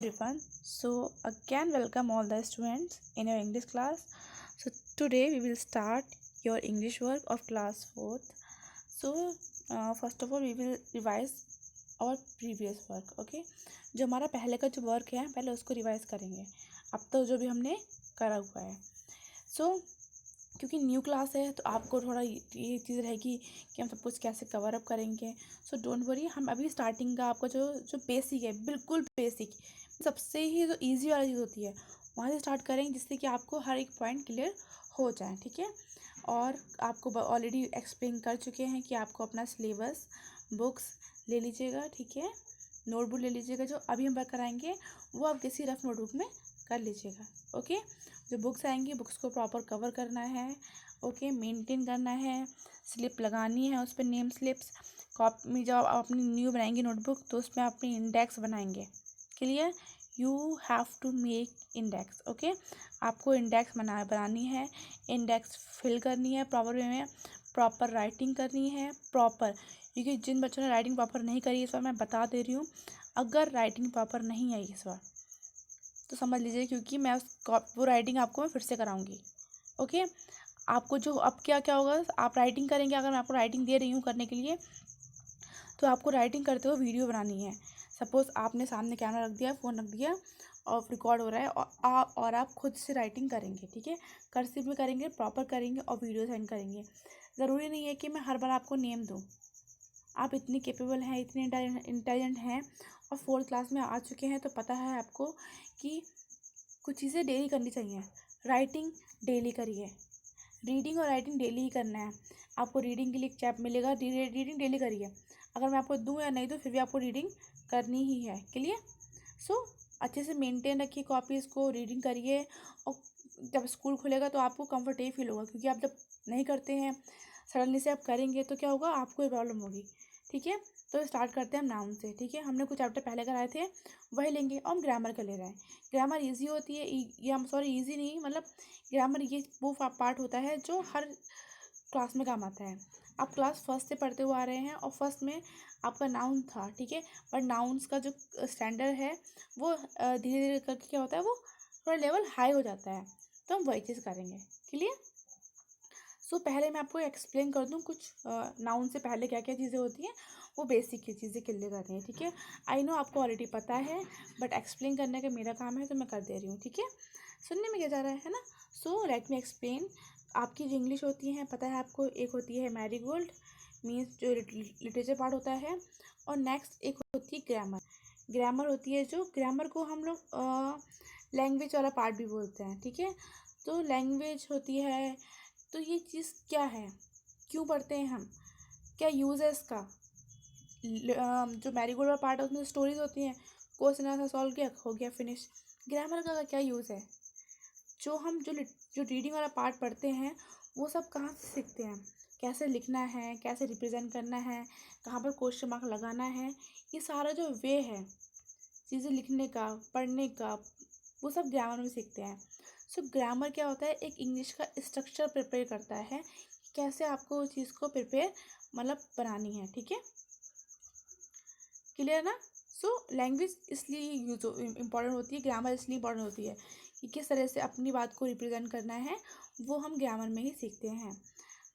Everyone. So again welcome all the students in your English class. So today we will start your English work of class 4th. So first of all we will revise our previous work. Okay, जो हमारा पहले का जो work है पहले उसको revise करेंगे. अब तो जो भी हमने करा हुआ है. So क्योंकि न्यू क्लास है तो आपको थोड़ा ये चीज़ रहेगी कि हम सब कुछ कैसे कवर अप करेंगे. सो डोंट वरी, हम अभी स्टार्टिंग का आपका जो जो बेसिक है, बिल्कुल बेसिक, सबसे ही जो इजी वाली चीज़ होती है वहाँ से स्टार्ट करेंगे, जिससे कि आपको हर एक पॉइंट क्लियर हो जाए. ठीक है, और आपको ऑलरेडी एक्सप्लेन कर चुके हैं कि आपको अपना सिलेबस बुक्स ले लीजिएगा. ठीक है, नोटबुक ले लीजिएगा. जो अभी हम वर्क कराएंगे वो आप किसी रफ नोटबुक में कर लीजिएगा. ओके, जो बुक्स आएंगी बुक्स को प्रॉपर कवर करना है. ओके, मेंटेन करना है, स्लिप लगानी है, उस पर नेम स्लिप्स. कॉपी जब आप अपनी न्यू बनाएंगे नोटबुक तो उसमें अपनी इंडेक्स बनाएंगे. Clear, you have to make index. Okay, आपको इंडेक्स बनानी है, इंडेक्स फिल करनी है प्रॉपर वे में, प्रॉपर राइटिंग करनी है प्रॉपर. क्योंकि जिन बच्चों ने राइटिंग प्रॉपर नहीं करी इस बार मैं बता दे रही हूँ, अगर राइटिंग प्रॉपर नहीं आई इस बार तो समझ लीजिए, क्योंकि मैं वो राइटिंग आपको मैं फिर से कराऊंगी. ओके, आपको जो अब क्या क्या होगा, आप राइटिंग करेंगे. अगर मैं आपको राइटिंग दे रही हूँ करने के लिए तो आपको राइटिंग करते हुए वीडियो बनानी है. सपोज़ आपने सामने कैमरा रख दिया, फ़ोन रख दिया और रिकॉर्ड हो रहा है और आप खुद से राइटिंग करेंगे. ठीक है, कर्सिव में करेंगे, प्रॉपर करेंगे और वीडियो सेंड करेंगे. ज़रूरी नहीं है कि मैं हर बार आपको नेम दूँ. आप इतने कैपेबल हैं, इतने इंटेलिजेंट हैं और 4th क्लास में आ चुके हैं तो पता है आपको कि कुछ चीज़ें डेली करनी चाहिए. राइटिंग डेली करिए, रीडिंग और राइटिंग डेली ही करना है. आपको रीडिंग के लिए एक चैप मिलेगा, रीडिंग डेली करिए. अगर मैं आपको दूँ या नहीं दूँ फिर भी आपको रीडिंग करनी ही है. क्लियर. सो अच्छे से मेंटेन रखिए कॉपीज़ को, रीडिंग करिए. और जब स्कूल खुलेगा तो आपको कंफर्टेबल फील होगा, क्योंकि आप जब नहीं करते हैं सडनली से आप करेंगे तो क्या होगा, आपको प्रॉब्लम होगी. ठीक है, तो स्टार्ट करते हैं हम नाउन से. ठीक है, हमने कुछ चैप्टर पहले कराए थे वही लेंगे और हम ग्रामर का ले रहे हैं. ग्रामर इजी होती है, ये हम सॉरी इजी नहीं, मतलब ग्रामर ये वो पार्ट होता है जो हर क्लास में काम आता है. आप क्लास फर्स्ट से पढ़ते हुए आ रहे हैं और फर्स्ट में आपका नाउन था. ठीक है, बट नाउन्स का जो स्टैंडर्ड है वो धीरे धीरे करके क्या होता है, वो थोड़ा लेवल हाई हो जाता है. तो हम वही चीज़ करेंगे. क्लियर. सो पहले मैं आपको एक्सप्लेन कर दूँ कुछ नाउन से पहले क्या क्या चीज़ें होती हैं, वो बेसिक की चीज़ें क्लियर करनी है. ठीक है, आई नो आपको ऑलरेडी पता है बट एक्सप्लेन करने का मेरा काम है तो मैं कर दे रही हूँ. ठीक है, सुनने में क्या जा रहा है ना. So let me explain. आपकी जो इंग्लिश होती है पता है आपको, एक होती है मैरीगोल्ड मीन्स जो लिटरेचर पार्ट होता है, और नेक्स्ट एक होती है ग्रामर. ग्रामर होती है जो ग्रामर को हम लोग लैंग्वेज वाला पार्ट भी बोलते हैं. ठीक है, तो लैंग्वेज होती है. तो ये चीज़ क्या है, क्यों पढ़ते हैं हम, क्या यूज़ है इसका. जो मैरीगोल्ड वाला पार्ट है उसमें स्टोरीज होती हैं, क्वेश्चन आंसर सॉल्व किया हो गया फिनिश. ग्रामर का क्या यूज़ है, जो हम जो रीडिंग वाला पार्ट पढ़ते हैं वो सब कहाँ से सीखते हैं, कैसे लिखना है, कैसे रिप्रेजेंट करना है, कहाँ पर क्वेश्चन मार्क लगाना है, ये सारा जो वे है चीज़ें लिखने का पढ़ने का, वो सब ग्रामर में सीखते हैं. सो ग्रामर क्या होता है, एक इंग्लिश का स्ट्रक्चर प्रिपेयर करता है कि कैसे आपको उस चीज़ को प्रिपेयर मतलब बनानी है. ठीक है, क्लियर ना. सो लैंग्वेज इसलिए यूज इम्पॉर्टेंट होती है, ग्रामर इसलिए इम्पॉर्टेंट होती है कि किस तरह से अपनी बात को रिप्रेजेंट करना है, वो हम ग्रामर में ही सीखते हैं.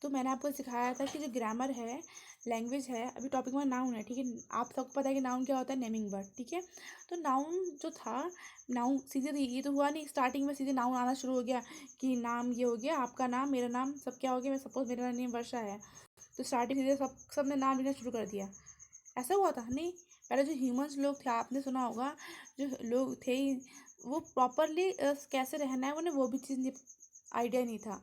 तो मैंने आपको सिखाया था कि जो ग्रामर है, लैंग्वेज है, अभी टॉपिक में नाउन है. ठीक है, आप सबको पता है कि नाउन क्या होता है, नेमिंग वर्ड. ठीक है, तो नाउन जो था, नाउन सीधे ये तो हुआ नहीं स्टार्टिंग में सीधे नाउन आना शुरू हो गया कि नाम ये हो गया, आपका नाम मेरा नाम सब क्या हो गया. मैं सपोज मेरा नेम वर्षा है तो स्टार्टिंग सीधे सब ने नाम लिखना शुरू कर दिया. ऐसा हुआ था नहीं. पहले जो ह्यूमंस लोग थे, आपने सुना होगा, जो लोग थे वो प्रॉपरली कैसे रहना है उन्हें वो भी चीज़ आइडिया नहीं था.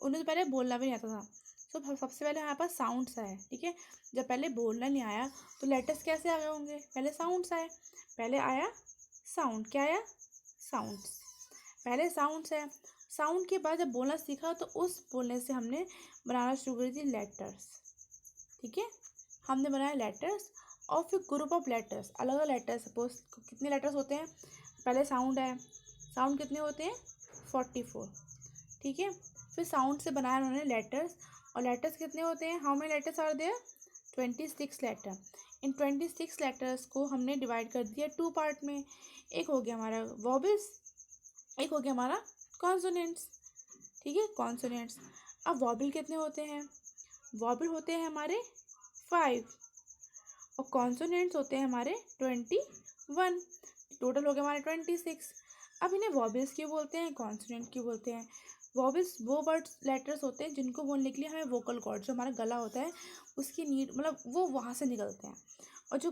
उन्हें तो पहले बोलना भी नहीं आता था. तो सबसे पहले हमारे पास साउंड्स आए. ठीक है, जब पहले बोलना नहीं आया तो लेटर्स कैसे आ गए होंगे, पहले साउंड्स आए. पहले आया साउंड, क्या आया, साउंड्स. पहले साउंड्स है, साउंड के बाद जब बोलना सीखा तो उस बोलने से हमने बनाना शुरू करी थी लेटर्स. ठीक है, हमने बनाया लेटर्स और फिर ग्रुप ऑफ लेटर्स, अलग अलग लेटर्स. सपोज कितने लेटर्स होते हैं, पहले साउंड है, साउंड कितने होते हैं 44. ठीक है, फिर साउंड से बनाया उन्होंने लेटर्स, और लेटर्स कितने होते हैं, how many letters are there 26 letter. इन 26 लेटर्स को हमने डिवाइड कर दिया 2 पार्ट में। एक हो गया हमारा वॉबल्स, एक हो गया हमारा कॉन्सोनेंट्स। ठीक है, कॉन्सोनेंट्स। अब वॉबल कितने होते हैं? वॉबल होते हैं हमारे 5 और कॉन्सोनेंट्स होते हैं हमारे 21। टोटल हो गया हमारे 26। अब इन्हें वॉबल्स क्यों बोलते हैं, कॉन्सोनेंट क्यों बोलते हैं? वॉबल्स वो वर्ड्स लेटर्स होते हैं जिनको बोलने के लिए हमें वोकल कॉर्ड, जो हमारा गला होता है उसकी नीड, मतलब वो वहाँ से निकलते हैं। और जो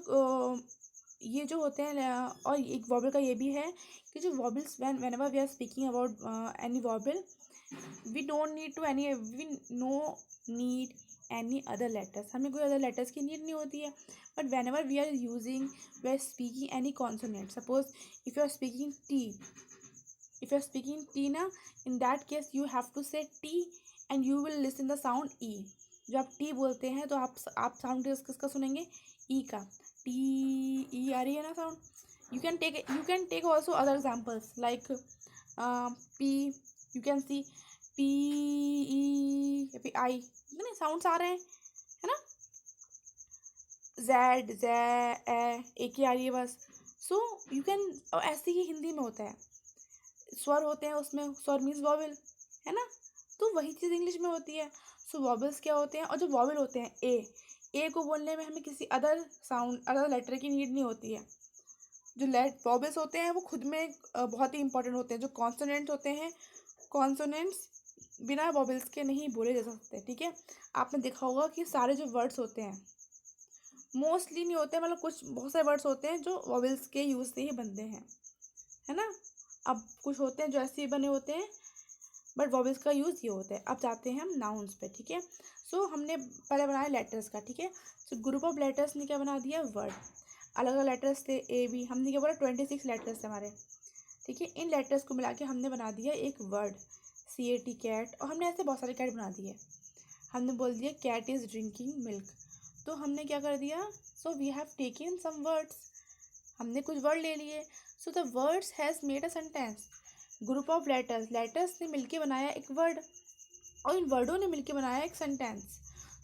ये जो होते हैं, और एक वॉबल का ये भी है कि जो वॉबल्स whenever we are speaking about any vowel, we don't need to any we no need any other letters, हमें कोई अदर लेटर्स की नीड नहीं होती है। But whenever we are using, we are speaking any consonant, suppose if you are speaking T, if you are speaking T ना, in that case you have to say T and you will listen the sound E। जब आप T बोलते हैं तो आप sound किसका सुनेंगे? E का। T E आ रही है ना sound. you can take also other examples like P, you can see P E P I, नहीं साउंड्स आ रहे हैं, है ना? Z Z एक ही आ रही है बस। सो यू कैन, ऐसे ही हिंदी में होता है, स्वर होते हैं उसमें, स्वर मीन्स वॉवल, है ना? तो वही चीज़ इंग्लिश में होती है। सो वॉवल्स क्या होते हैं? और जो वॉवल होते हैं ए को बोलने में हमें किसी अदर साउंड, अदर लेटर की नीड नहीं होती है। जो वॉवल्स होते हैं वो खुद में बहुत ही इंपॉर्टेंट होते हैं। जो कॉन्सोनेंट्स होते हैं, कॉन्सोनेंट्स बिना वॉवल्स के नहीं बोले जा सकते। ठीक है, आपने देखा होगा कि सारे जो वर्ड्स होते हैं, मोस्टली नहीं होते, मतलब कुछ बहुत सारे वर्ड्स होते हैं जो वॉवल्स के यूज़ से ही बनते हैं, है ना? अब कुछ होते हैं जो ऐसे ही बने होते हैं, बट वॉवल्स का यूज़ ये होता है। अब जाते हैं हम नाउन्स पे। ठीक है, सो हमने पहले बनाया लेटर्स का। ठीक है, सो ग्रुप ऑफ लेटर्स ने क्या बना दिया? वर्ड। अलग अलग लेटर्स थे, ए बी, हमने क्या बोला 26 लेटर्स थे हमारे। ठीक है, इन लेटर्स को मिला के हमने बना दिया एक वर्ड, CAT कैट। और हमने ऐसे बहुत सारे कैट बना दिए। हमने बोल दिया कैट इज़ ड्रिंकिंग मिल्क, तो हमने क्या कर दिया? So we have taken some words, हमने कुछ वर्ड ले लिए। So the words has made a sentence. Group of letters ने मिलके बनाया एक वर्ड, और इन वर्डों ने मिलके बनाया एक sentence.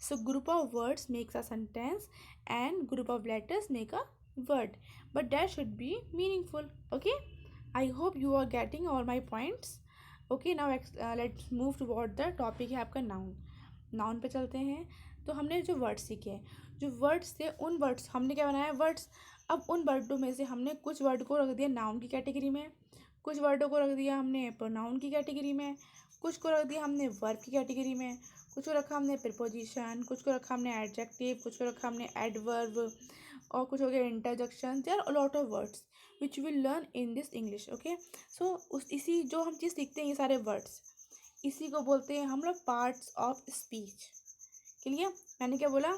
So group of words makes a sentence and group of letters make a word, but that should be meaningful. Okay, I hope you are getting all my points. Okay, now let's move toward the topic है आपका noun. Noun पे चलते हैं। तो हमने जो words सीखे, जो वर्ड्स थे, उन वर्ड्स हमने क्या बनाया? वर्ड्स। अब उन वर्डों में से हमने कुछ वर्ड को रख दिया नाउन की कैटेगरी में, कुछ वर्डों को रख दिया हमने प्रोनाउन की कैटेगरी में, कुछ को रख दिया हमने वर्ब की कैटेगरी में, कुछ को रखा हमने प्रीपोजिशन, कुछ को रखा हमने एडजेक्टिव, कुछ को रखा हमने एडवर्ब, और कुछ हो गया interjection. There are a lot of words which will learn in this English. Okay, so इसी जो हम चीज़ सीखते हैं, ये सारे वर्ड्स, इसी को बोलते हैं हम लोग पार्ट्स ऑफ स्पीच। क्लियर? मैंने क्या बोला?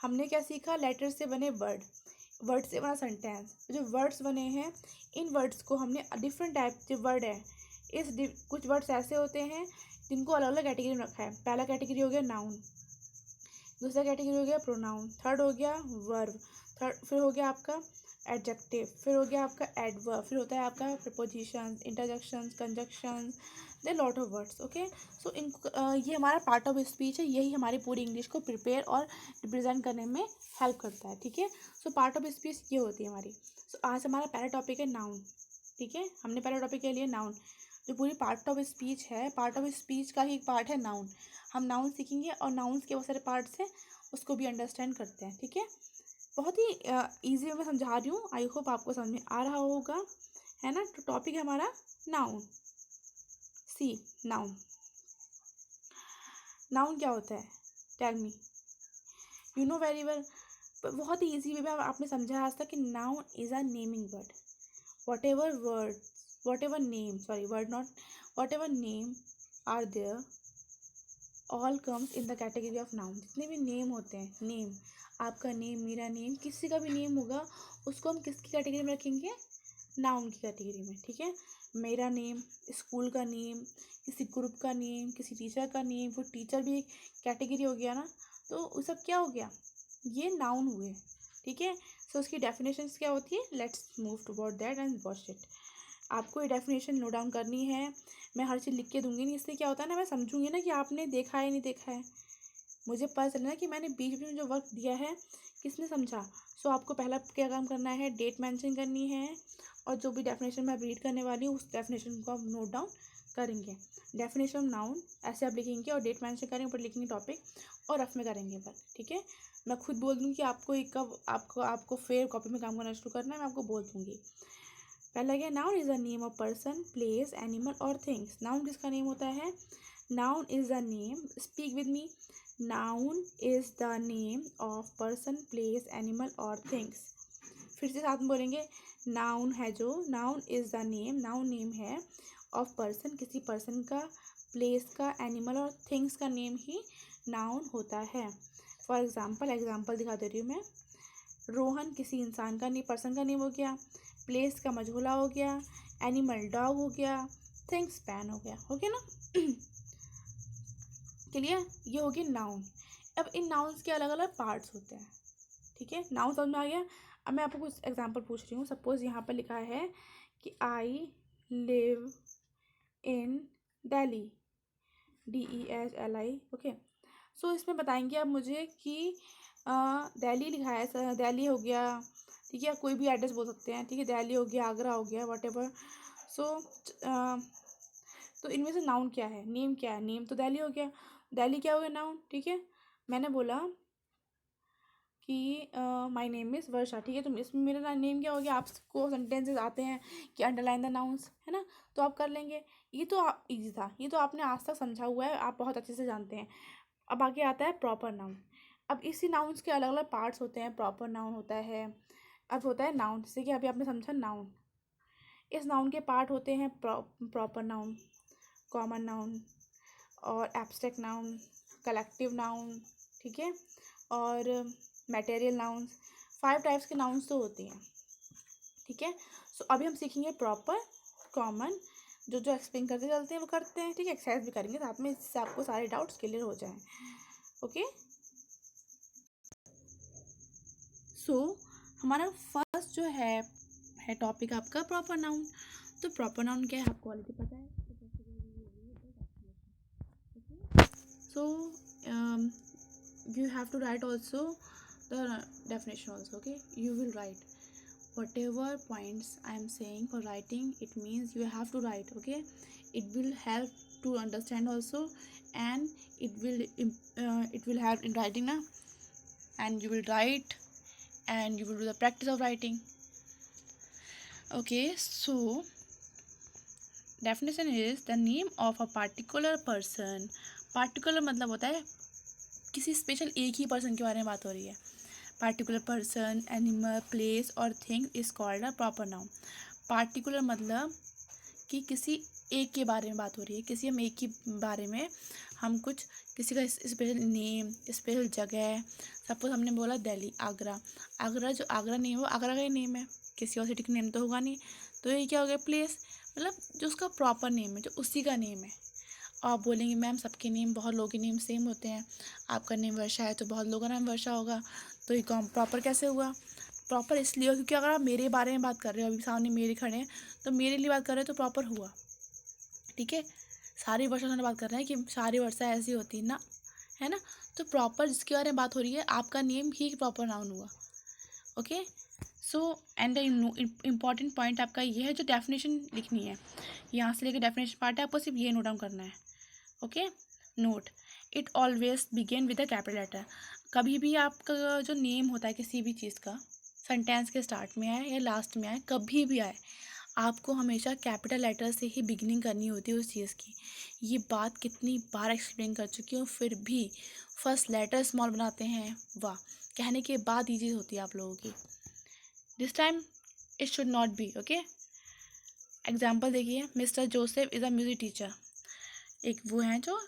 हमने क्या सीखा? लेटर से बने वर्ड, वर्ड से बना सेंटेंस। जो वर्ड्स बने हैं, इन वर्ड्स को हमने डिफरेंट टाइप के वर्ड है, कुछ वर्ड्स ऐसे होते हैं जिनको अलग अलग कैटेगरी में रखा है। पहला कैटेगरी हो गया नाउन, दूसरा कैटेगरी हो गया प्रोनाउन, थर्ड हो गया वर्ब, फिर हो गया आपका एडजेक्टिव, फिर हो गया आपका एडवर्ब, फिर होता है आपका preposition, interjections, conjunctions, they lot of words. Okay, so ये हमारा पार्ट ऑफ स्पीच है, यही हमारी पूरी इंग्लिश को प्रिपेयर और रिप्रेजेंट करने में हेल्प करता है। ठीक है, सो पार्ट ऑफ स्पीच ये होती है हमारी। सो आज हमारा पहला टॉपिक है नाउन। ठीक है, हमने पहला टॉपिक ले लिया नाउन। जो पूरी पार्ट ऑफ स्पीच है, पार्ट ऑफ स्पीच का ही एक पार्ट है नाउन। हम नाउन सीखेंगे और नाउन्स के बहुत सारे पार्ट्स हैं, उसको भी अंडरस्टैंड करते हैं। ठीक है, बहुत ही ईजी वे में समझा रही हूँ, आई होप आपको समझ में आ रहा होगा, है ना? तो टॉपिक है हमारा नाउन। सी नाउन, नाउन क्या होता है? Tell me, you know very well. बहुत ही ईजी वे में आपने समझा आज तक कि noun is a naming word. whatever word whatever name, sorry, word not, whatever name are there all comes in the category of noun। जितने भी नेम होते हैं, नेम, आपका नेम, मेरा नेम, किसी का भी नेम होगा, उसको हम किसकी कैटेगरी में रखेंगे? नाउन की कैटेगरी में। ठीक है, मेरा नेम, स्कूल का नेम, किसी ग्रुप का नेम, किसी टीचर का नेम, वो टीचर भी एक कैटेगरी हो गया ना, तो वो सब क्या हो गया? ये नाउन हुए। ठीक है, सो उसकी डेफिनेशंस क्या होती है? Let's move toward that and watch it. आपको ये डेफिनेशन नोट डाउन करनी है, मैं हर चीज़ लिख के दूंगी नहीं, इससे क्या होता है ना, मैं समझूंगी ना कि आपने देखा है नहीं देखा है, मुझे पता चलना कि मैंने बीच बीच में जो वक्त दिया है किसने समझा। सो आपको पहला क्या काम करना है, डेट मेंशन करनी है और जो भी डेफिनेशन मैं रीड करने वाली हूँ उस डेफिनेशन को आप नोट डाउन करेंगे। डेफिनेशन ऑफ नाउन ऐसे आप लिखेंगे और डेट मेंशन करेंगे, ऊपर लिखेंगे टॉपिक और रफ में करेंगे वर्क, ठीक है। मैं खुद बोल दूँगी कि आपको एक कब आपको फेयर कॉपी में काम करना शुरू करना है, मैं आपको बोल दूँगी। पहला क्या, noun is the name of person, place, animal और थिंग्स। नाउन किसका नेम होता है, noun is the name, speak with me, noun is the name of person, place, animal और थिंग्स। फिर से साथ में बोलेंगे, नाउन है जो, noun is the name, noun name है, ऑफ पर्सन किसी पर्सन का, प्लेस का, एनिमल और थिंग्स का नेम ही नाउन होता है। फॉर एग्जाम्पल दिखा दे रही हूँ मैं। रोहन किसी इंसान का नेम, पर्सन का नेम हो गया, प्लेस का मजहूला हो गया, एनिमल डॉग हो गया, थिंग्स पैन हो गया ना। क्लियर, ये हो गया नाउन। अब इन नाउन्स के अलग अलग पार्ट्स होते हैं, ठीक है। नाउन समझ में आ गया। अब मैं आपको कुछ एग्जांपल पूछ रही हूँ। सपोज यहाँ पर लिखा है कि I live in Delhi, DELI, okay. So इसमें बताएंगे आप मुझे कि दिल्ली लिखा है, दिल्ली हो गया, ठीक है, कोई भी एड्रेस बोल सकते हैं, ठीक है, दिल्ली हो गया, आगरा हो गया, वट एवर। सो तो इनमें से नाउन क्या है, नेम क्या है, नेम तो दिल्ली हो गया, दिल्ली क्या हो गया, नाउन, ठीक है। मैंने बोला कि माय नेम इज़ वर्षा, ठीक है, तो इसमें मेरा नेम क्या हो गया। आपको सेंटेंसेस आते हैं कि अंडरलाइन द नाउन्स, है ना, तो आप कर लेंगे। ये तो ईजी था, ये तो आपने आज तक समझा हुआ है, आप बहुत अच्छे से जानते हैं। अब आगे आता है प्रॉपर नाउन। अब इसी नाउन्स के अलग अलग पार्ट्स होते हैं। प्रॉपर नाउन होता है, अब होता है नाउन, जैसे कि अभी आपने समझा नाउन। इस नाउन के पार्ट होते हैं प्रॉपर नाउन, कॉमन नाउन और एब्स्ट्रैक्ट नाउन, कलेक्टिव नाउन, ठीक है, और मटेरियल नाउन्स। 5 टाइप्स के नाउन्स तो होती हैं, ठीक है। सो अभी हम सीखेंगे प्रॉपर, कॉमन, जो जो एक्सप्लेन करते चलते हैं वो करते हैं, ठीक है। एक्सरसाइज भी करेंगे साथ में, इससे आपको सारे डाउट्स क्लियर हो जाएं, ओके। सो हमारा फर्स्ट जो है टॉपिक आपका प्रॉपर नाउन। तो प्रॉपर नाउन क्या है आपको ऑलरेडी पता है। सो you have to write also the definition also, okay. You will write whatever points I am saying for writing, it means you have to write, okay. It will help to understand also, and it will help in writing na, and you will write and you will do the practice of writing, okay. So definition is the name of a particular person. particular मतलब होता है किसी special एक ही person के बारे में बात हो रही है। पार्टिकुलर पर्सन, एनिमल, प्लेस और thing is called a proper noun. Particular मतलब कि किसी एक के बारे में बात हो रही है, किसी हम एक ही बारे में हम कुछ किसी का स्पेशल नेम, स्पेशल जगह। सपोज हमने बोला दिल्ली, आगरा, आगरा जो आगरा नेम है वो आगरा का ही नेम है, किसी और सिटी का नेम तो होगा नहीं। तो ये क्या हो गया, प्लेस, मतलब जो उसका प्रॉपर नेम है, जो उसी का नेम है। आप बोलेंगे मैम सबके नेम, बहुत लोगों के नेम सेम होते हैं, आपका नेम वर्षा है तो बहुत लोगों का नाम वर्षा होगा, तो ये कॉम प्रॉपर कैसे हुआ। प्रॉपर इसलिए हो क्योंकि अगर आप मेरे बारे में बात कर रहे हो, अभी सामने मेरे खड़े हैं तो मेरे लिए बात कर रहे हो तो प्रॉपर हुआ, ठीक है। सारी वर्षा से बात कर रहे हैं कि सारी वर्षा ऐसी होती है ना, है ना। तो प्रॉपर जिसके बारे में बात हो रही है आपका नेम ही प्रॉपर नाउन हुआ, okay. So and important point आपका ये है, जो डेफिनेशन लिखनी है यहाँ से लेकर डेफिनेशन पार्ट है, आपको सिर्फ ये नोट डाउन करना है, okay. Note, it always begin with a capital letter. कभी भी आपका जो नेम होता है किसी भी चीज़ का, सेंटेंस के स्टार्ट में आए या लास्ट में आए, कभी भी आए, आपको हमेशा कैपिटल लेटर से ही बिगिनिंग करनी होती है उस चीज़ की। ये बात कितनी बार एक्सप्लेन कर चुकी हूँ, फिर भी फर्स्ट लेटर स्मॉल बनाते हैं, वाह, कहने के बाद ये चीज़ होती है आप लोगों की। This time it should not be, okay. Example देखिए, Mr Joseph is a music teacher. एक वो हैं जो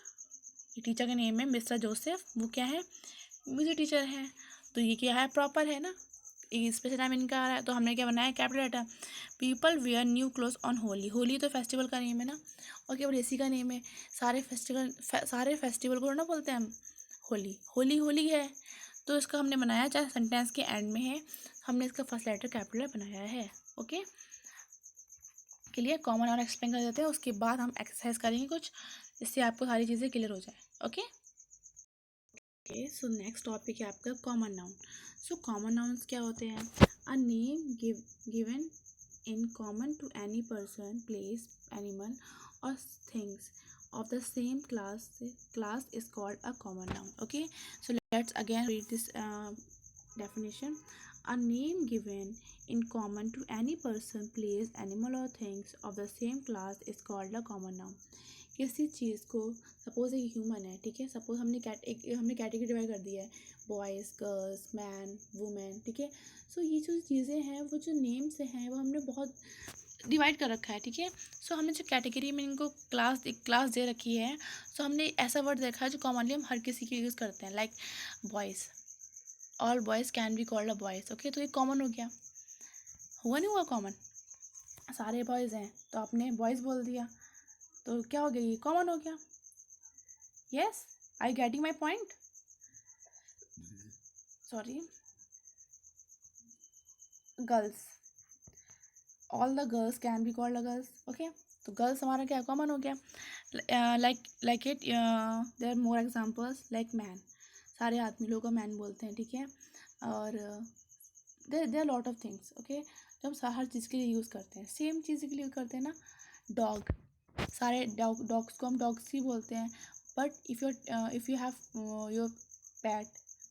टीचर का नेम है मिस्टर जोसेफ, वो क्या है, म्यूजिक टीचर है। तो ये क्या है, प्रॉपर है ना, ये स्पेशल टाइम इनका आ रहा है, तो हमने क्या बनाया, capital letter. People wear new clothes on Holi, Holi तो फेस्टिवल का नेम है ना, और केवल इसी का नेम है। सारे फेस्टिवल को ना बोलते हैं हम होली, होली होली है। तो इसका हमने बनाया, चाहे सेंटेंस के एंड में है, हमने इसका फर्स्ट लेटर कैपिटल बनाया है, ओके। के लिए कॉमन और एक्सप्लेन कर देते हैं, उसके बाद हम एक्सरसाइज करेंगे कुछ, जिससे आपको सारी चीज़ें क्लियर हो जाए, ओके। सो नेक्स्ट टॉपिक है आपका common noun. So common nouns क्या होते हैं? A name given in common to any person, place, animal or things of the same class is called a common noun. Okay, so let's again read this definition. A name given in common to any person, place, animal or things of the same class is called a common noun. किसी चीज़ को, suppose एक human है, ठीक है, suppose हमने category divide कर दी है, boys, girls, man, women, ठीक है। सो ये जो चीज़ें हैं, वो जो नेम से हैं, वो हमने बहुत डिवाइड कर रखा है, ठीक है। सो हमने जो कैटेगरी में इनको क्लास दे रखी है, सो हमने ऐसा वर्ड देखा है जो कॉमनली हम हर किसी के यूज़ करते हैं, like boys, all boys can be called a boys. Okay, तो ये कॉमन हो गया, हुआ नहीं हुआ कॉमन? सारे बॉयज़ हैं तो आपने बॉयज़ बोल दिया, तो क्या हो गया, ये कॉमन हो गया। Yes, I getting my point? Sorry, girls, all the girls can be called a girls. Okay, तो गर्ल्स हमारा क्या कॉमन हो गया। Like it there are more examples, like man, सारे आदमी लोगों को मैन बोलते हैं, ठीक है। और there are lot of things, okay, जो हम हर चीज़ के लिए यूज़ करते हैं, सेम चीज़ के लिए यूज़ करते हैं ना। डॉग, सारे डॉग्स को हम डॉग्स ही बोलते हैं, but if you have your pet,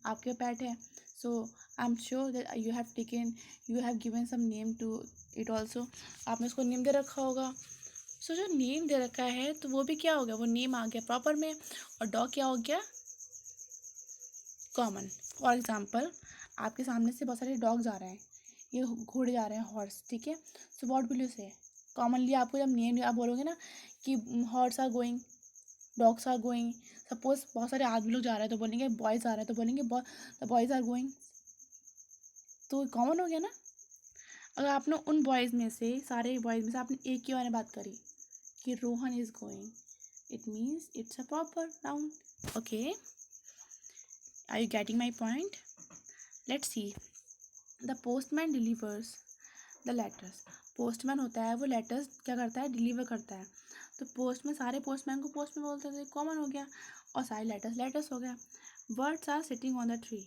आपके पैट है, so I am sure that you have given some name to it also, आपने उसको नेम दे रखा होगा। सो जो नेम दे रखा है, तो वो भी क्या हो गया, वो नेम आ गया प्रॉपर में, और डॉग क्या हो गया, कॉमन। फॉर एग्जाम्पल, आपके सामने से बहुत सारे डॉग्स आ रहे हैं, ये घोड़े जा रहे हैं, हॉर्स, ठीक है। So what will you say, commonly आपको जब नेम आप बोलोगे ना कि horse are going, dogs are going, suppose बहुत सारे आदमी लोग जा रहे हैं तो बोलेंगे बॉयज़ आ रहे हैं तो बोलेंगे बॉयज़ आर गोइंग, तो कॉमन हो गया ना। अगर आपने उन बॉयज़ में से, सारे बॉयज़ में से आपने एक के बारे में बात करी कि Rohan is going, it means it's a proper noun. Okay, are you getting my point? Let's see, the postman delivers the letters. Postman होता है, वो लेटर्स क्या करता है, डिलीवर करता है। तो पोस्टमैन, सारे पोस्टमैन को पोस्टमैन बोलते थे, कॉमन हो गया, और सारे लेटर्स हो गया। Words are sitting on the tree,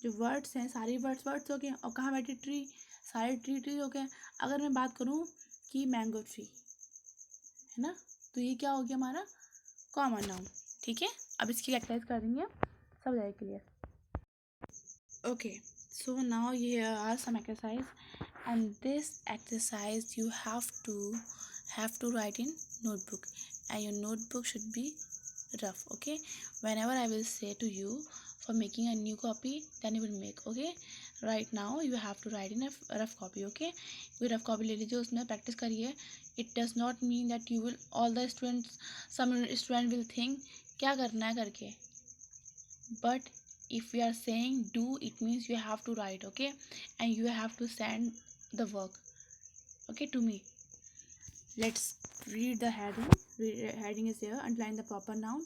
जो वर्ड्स हैं, सारे वर्ड्स हो गए, और कहाँ बैठे, ट्री, सारे ट्री हो गए। अगर मैं बात करूँ कि मैंगो ट्री है ना, तो ये क्या हो गया हमारा, कॉमन नाउन, ठीक है। अब इसकी एक्सरसाइज कर देंगे, सब जाएगा clear. Okay, so now here are some exercise, and this exercise you have to write in notebook, and your notebook should be rough. Okay, whenever I will say to you for making a new copy, then you will make. Okay, right now you have to write in a rough copy. Okay, कोई rough copy ले लीजिए, उसमें practice करिए. It does not mean that you will, all the students, some student will think क्या करना है करके, but if we are saying do, it means you have to write, okay, and you have to send the work, okay, to me. Let's read the heading. Heading is here, underline the proper noun,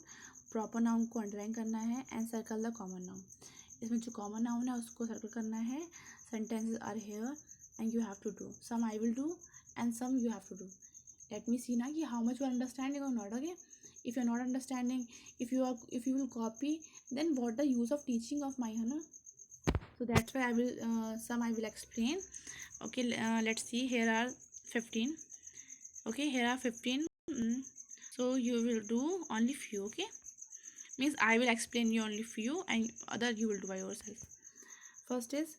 proper noun को underline करना है, and circle the common noun. इसमें जो common noun है उसको circle करना है. Sentences are here and you have to do, some I will do and some you have to do. Let me see ना कि how much you are understanding or not. Okay, if you are not understanding, if you will copy, then what the use of teaching of my, है ना. So that's why I will some I will explain. Okay, let's see, here are 15. Okay, here are 15. So you will do only few. Okay, means I will explain you only few and other you will do by yourself. First is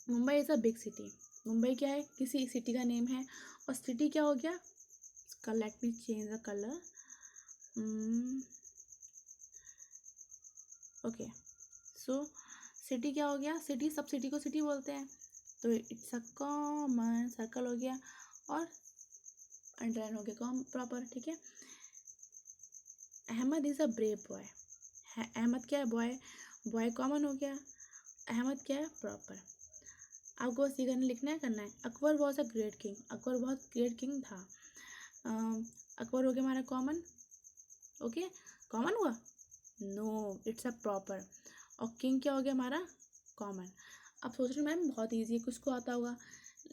Mumbai is a big city. Mumbai क्या है, किसी city का name है, और city क्या हो गया, let me change the colour. Okay, so city क्या हो गया, सिटी, सब सिटी को सिटी बोलते हैं, तो इट्स अ कॉमन, सर्कल हो गया और अंडरलाइन हो गया कॉम प्रॉपर, ठीक है। Ahmad is a brave boy, Ahmad क्या है, बॉय, बॉय कॉमन हो गया, अहमद क्या है, प्रॉपर। आपको बस ये लिखना है, करना है. Akbar was a great king, Akbar बहुत ग्रेट किंग था. अकबर हो गया हमारा कॉमन. ओके, कॉमन हुआ, नो, इट्स अ प्रॉपर. और किंग क्या हो गया हमारा, कॉमन. अब सोच रहे हो मैम बहुत ईजी है, किसको आता होगा.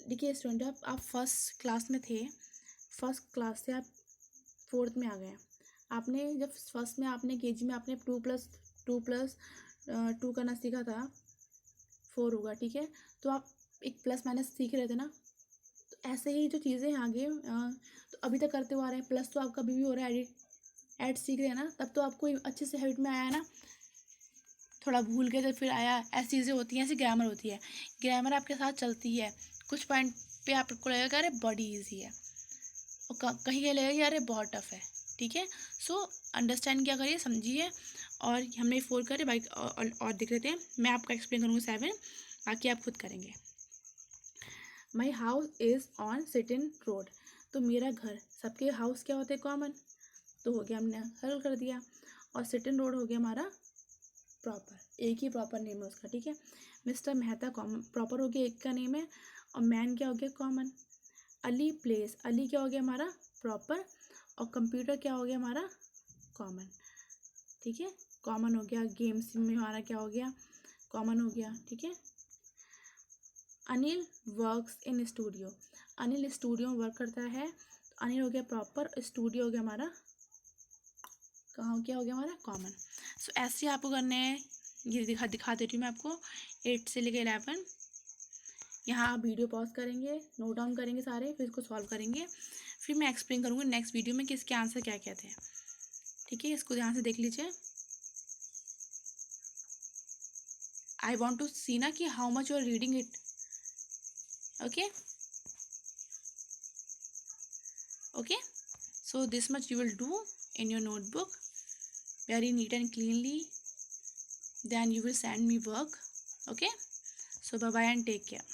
देखिए स्टूडेंट, आप फर्स्ट क्लास में थे, फर्स्ट क्लास से आप फोर्थ में आ गए. आपने जब फर्स्ट में आपने केजी में आपने टू प्लस 2 करना सीखा था 4 होगा, ठीक है। तो आप एक प्लस माइनस सीख रहे थे ना, तो ऐसे ही जो चीज़ें हैं आगे तो अभी तक करते हुए आ रहे हैं। प्लस तो आपका अभी भी हो रहा है, ऐड सीख रहे हैं ना, तब तो आपको अच्छे से हैबिट में आया है ना। थोड़ा भूल गए तो फिर आया, ऐसी चीज़ें होती हैं, ऐसी ग्रामर होती है। ग्रामर आपके साथ चलती है, कुछ पॉइंट पे आपको लगेगा अरे बड़ी ईजी है, और कहीं कहीं लगेगा कि अरे बहुत टफ है, ठीक है। सो अंडरस्टैंड क्या करिए, समझिए। और हमने 4 करे, बाइक और देख लेते हैं। मैं आपको एक्सप्लेन करूँगी 7, बाकी आप खुद करेंगे। My house is on Sitin road. तो मेरा घर, सबके हाउस क्या होते हैं, कॉमन, तो हो गया, हमने हल कर दिया। और सिटिन रोड हो गया हमारा प्रॉपर, एक ही प्रॉपर नेम है उसका, ठीक है। मिस्टर मेहता कॉमन, प्रॉपर हो गया, एक का नेम है। और मैन क्या हो गया, कॉमन। अली प्लेस, अली क्या हो गया हमारा प्रॉपर। और कंप्यूटर क्या हो गया हमारा कॉमन, ठीक है। कॉमन हो गया। गेम्स में हमारा क्या हो गया, कॉमन हो गया, ठीक है। Anil works in studio, Anil studio में वर्क करता है, तो अनिल हो गया प्रॉपर, स्टूडियो हो गया हमारा, कहाँ क्या हो गया हमारा कॉमन। सो ऐसे आपको करने हैं, ये दिखा देती हूँ मैं आपको 8 से लेकर 11। यहाँ आप वीडियो पॉज करेंगे, नोट डाउन करेंगे सारे, फिर इसको सॉल्व करेंगे। फिर मैं एक्सप्लेन करूँगी नेक्स्ट वीडियो में कि इसके आंसर क्या क्या थे, ठीक है। इसको ध्यान से देख लीजिए। आई वॉन्ट टू सी ना कि how much you are reading it, okay okay. So this much you will do in your notebook very neat and cleanly, then you will send me work, okay. So bye bye and take care.